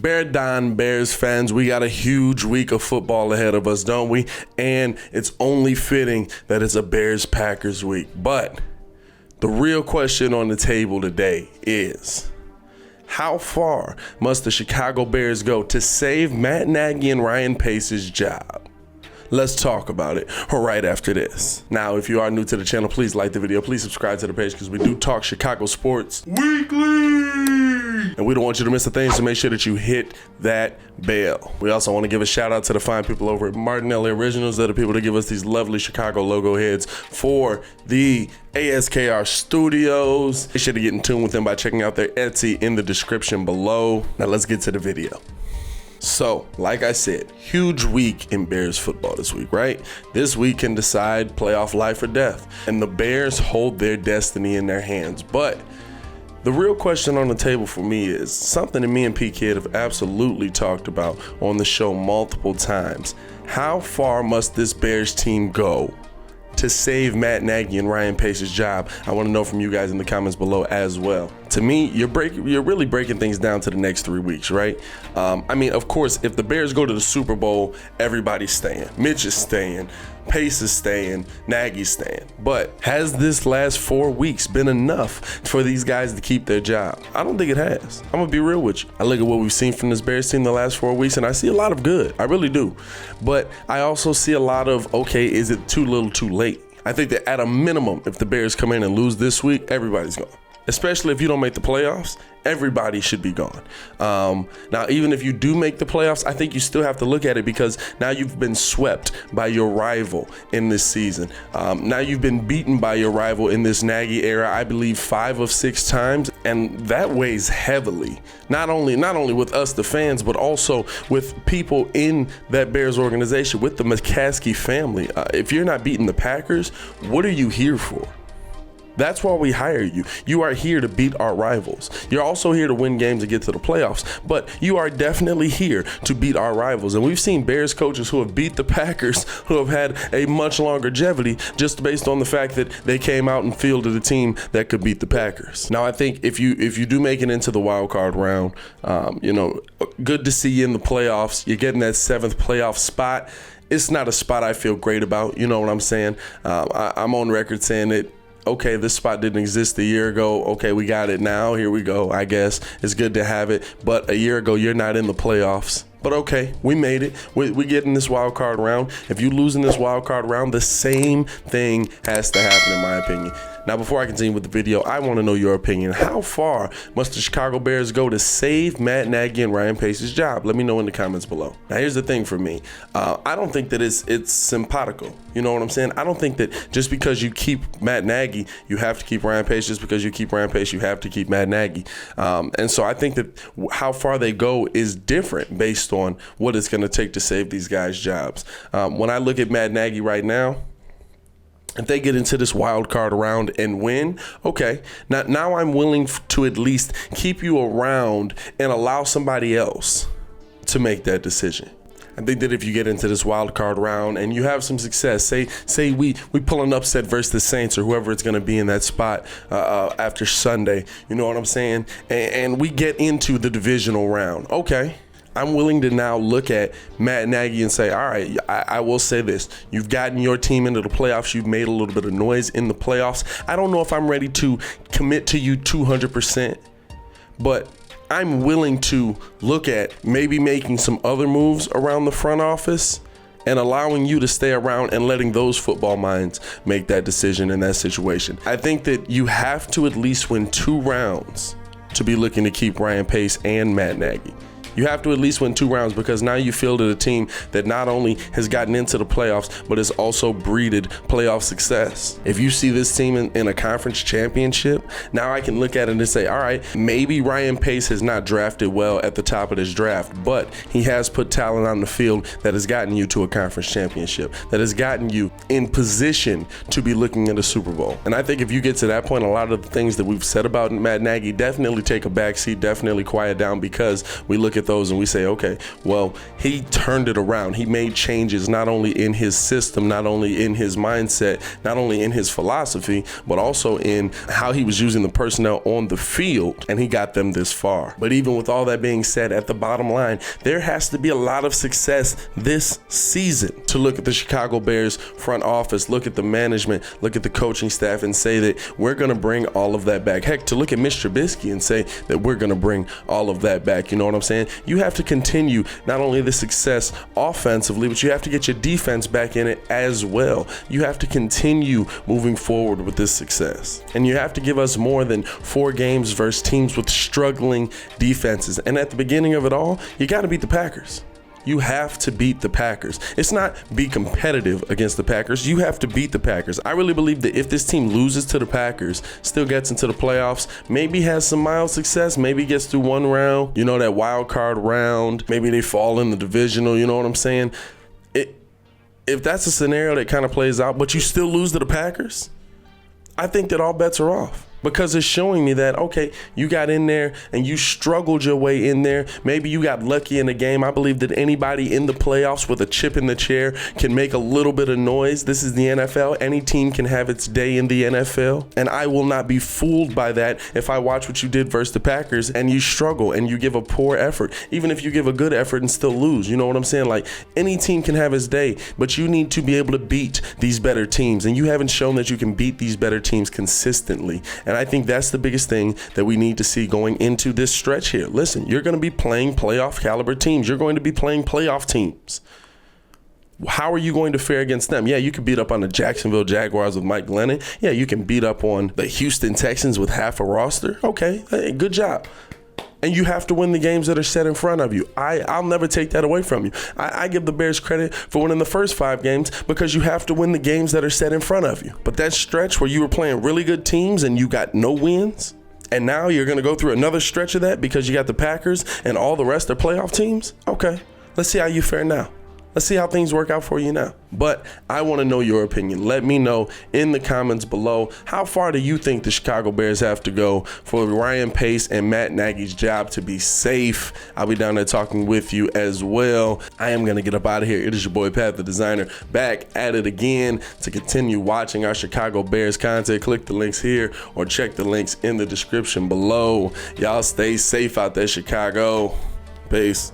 Bear Don Bears fans, we got a huge week of football ahead of us, don't we? And it's only fitting that it's a Bears-Packers week. But the real question on the table today is, how far must the Chicago Bears go to save Matt Nagy and Ryan Pace's job? Let's talk about it right after this. Now, if you are new to the channel, please like the video. Please subscribe to the page because we do talk Chicago sports weekly. And we don't want you to miss a thing, so make sure that you hit that bell. We also want to give a shout out to the fine people over at Martinelli Originals. They're the people that give us these lovely Chicago logo heads for the ASKR Studios. Be sure to get in tune with them by checking out their Etsy in the description below. Now let's get to the video. So, like I said, huge week in Bears football this week, right? This week can decide playoff life or death, and the Bears hold their destiny in their hands. But the real question on the table for me is something that me and P Kid have absolutely talked about on the show multiple times. How far must this Bears team go to save Matt Nagy and Ryan Pace's job? I want to know from you guys in the comments below as well. To me, you're really breaking things down to the next 3 weeks, right? I mean, of course, if the Bears go to the Super Bowl, everybody's staying. Mitch is staying, Pace is staying, Nagy's staying. But has this last 4 weeks been enough for these guys to keep their job? I don't think it has. I'm gonna be real with you. I look at what we've seen from this Bears team the last 4 weeks, and I see a lot of good. I really do. But I also see a lot of, okay, is it too little too late? I think that at a minimum, if the Bears come in and lose this week, everybody's gone. Especially if you don't make the playoffs, everybody should be gone. Now, even if you do make the playoffs, I think you still have to look at it because now you've been swept by your rival in this season. Now you've been beaten by your rival in this Nagy era, I believe 5 of 6 times, and that weighs heavily. Not only with us, the fans, but also with people in that Bears organization, with the McCaskey family. If you're not beating the Packers, what are you here for? That's why we hire you. You are here to beat our rivals. You're also here to win games and get to the playoffs, but you are definitely here to beat our rivals. And we've seen Bears coaches who have beat the Packers who have had a much longer longevity just based on the fact that they came out and fielded a team that could beat the Packers. Now, I think if you do make it into the wild card round, good to see you in the playoffs. You're getting that 7th playoff spot. It's not a spot I feel great about. You know what I'm saying? I'm on record saying that, okay, this spot didn't exist a year ago. Okay, we got it now. Here we go, I guess. It's good to have it. But a year ago, you're not in the playoffs. But okay, we made it. We get in this wild card round. If you lose in this wild card round, the same thing has to happen, in my opinion. Now, before I continue with the video, I want to know your opinion. How far must the Chicago Bears go to save Matt Nagy and Ryan Pace's job? Let me know in the comments below. Now, here's the thing for me. I don't think that it's simpatico. You know what I'm saying? I don't think that just because you keep Matt Nagy, you have to keep Ryan Pace. Just because you keep Ryan Pace, you have to keep Matt Nagy. And so I think that how far they go is different based on what it's going to take to save these guys' jobs. When I look at Matt Nagy right now, if they get into this wild card round and win, okay, now I'm willing to at least keep you around and allow somebody else to make that decision. I think that if you get into this wild card round and you have some success, say we pull an upset versus the Saints or whoever it's going to be in that spot after Sunday, you know what I'm saying? And we get into the divisional round, okay. I'm willing to now look at Matt Nagy and say, all right, I will say this. You've gotten your team into the playoffs. You've made a little bit of noise in the playoffs. I don't know if I'm ready to commit to you 200%, but I'm willing to look at maybe making some other moves around the front office and allowing you to stay around and letting those football minds make that decision in that situation. I think that you have to at least win 2 rounds to be looking to keep Ryan Pace and Matt Nagy. You have to at least win 2 rounds because now you fielded a team that not only has gotten into the playoffs, but has also breeded playoff success. If you see this team in a conference championship, now I can look at it and say, all right, maybe Ryan Pace has not drafted well at the top of this draft, but he has put talent on the field that has gotten you to a conference championship, that has gotten you in position to be looking at a Super Bowl. And I think if you get to that point, a lot of the things that we've said about Matt Nagy definitely take a backseat, definitely quiet down because we look at those and we say, okay, well, he turned it around. He made changes not only in his system, not only in his mindset, not only in his philosophy, but also in how he was using the personnel on the field, and he got them this far. But even with all that being said, at the bottom line, there has to be a lot of success this season to look at the Chicago Bears front office, look at the management, look at the coaching staff and say that we're going to bring all of that back. Heck, to look at Mitch Trubisky and say that we're going to bring all of that back. You know what I'm saying? You have to continue not only the success offensively, but you have to get your defense back in it as well. You have to continue moving forward with this success. And you have to give us more than 4 games versus teams with struggling defenses. And at the beginning of it all, you got to beat the Packers. You have to beat the Packers. It's not be competitive against the Packers. You have to beat the Packers. I really believe that if this team loses to the Packers, still gets into the playoffs, maybe has some mild success, maybe gets through one round, you know, that wild card round, maybe they fall in the divisional, you know what I'm saying? If that's a scenario that kind of plays out, but you still lose to the Packers, I think that all bets are off. Because it's showing me that, okay, you got in there and you struggled your way in there. Maybe you got lucky in the game. I believe that anybody in the playoffs with a chip in the chair can make a little bit of noise. This is the NFL. Any team can have its day in the NFL. And I will not be fooled by that if I watch what you did versus the Packers and you struggle and you give a poor effort. Even if you give a good effort and still lose. You know what I'm saying? Like, any team can have its day, but you need to be able to beat these better teams. And you haven't shown that you can beat these better teams consistently. And I think that's the biggest thing that we need to see going into this stretch here. Listen, you're going to be playing playoff caliber teams. You're going to be playing playoff teams. How are you going to fare against them? Yeah, you could beat up on the Jacksonville Jaguars with Mike Glennon. Yeah, you can beat up on the Houston Texans with half a roster. Okay, hey, good job. And you have to win the games that are set in front of you. I'll never take that away from you. I give the Bears credit for winning the first 5 games because you have to win the games that are set in front of you. But that stretch where you were playing really good teams and you got no wins, and now you're going to go through another stretch of that because you got the Packers and all the rest are playoff teams? Okay, let's see how you fare now. Let's see how things work out for you now. But I want to know your opinion. Let me know in the comments below. How far do you think the Chicago Bears have to go for Ryan Pace and Matt Nagy's job to be safe? I'll be down there talking with you as well. I am going to get up out of here. It is your boy, Pat the Designer, back at it again to continue watching our Chicago Bears content. Click the links here or check the links in the description below. Y'all stay safe out there, Chicago. Peace.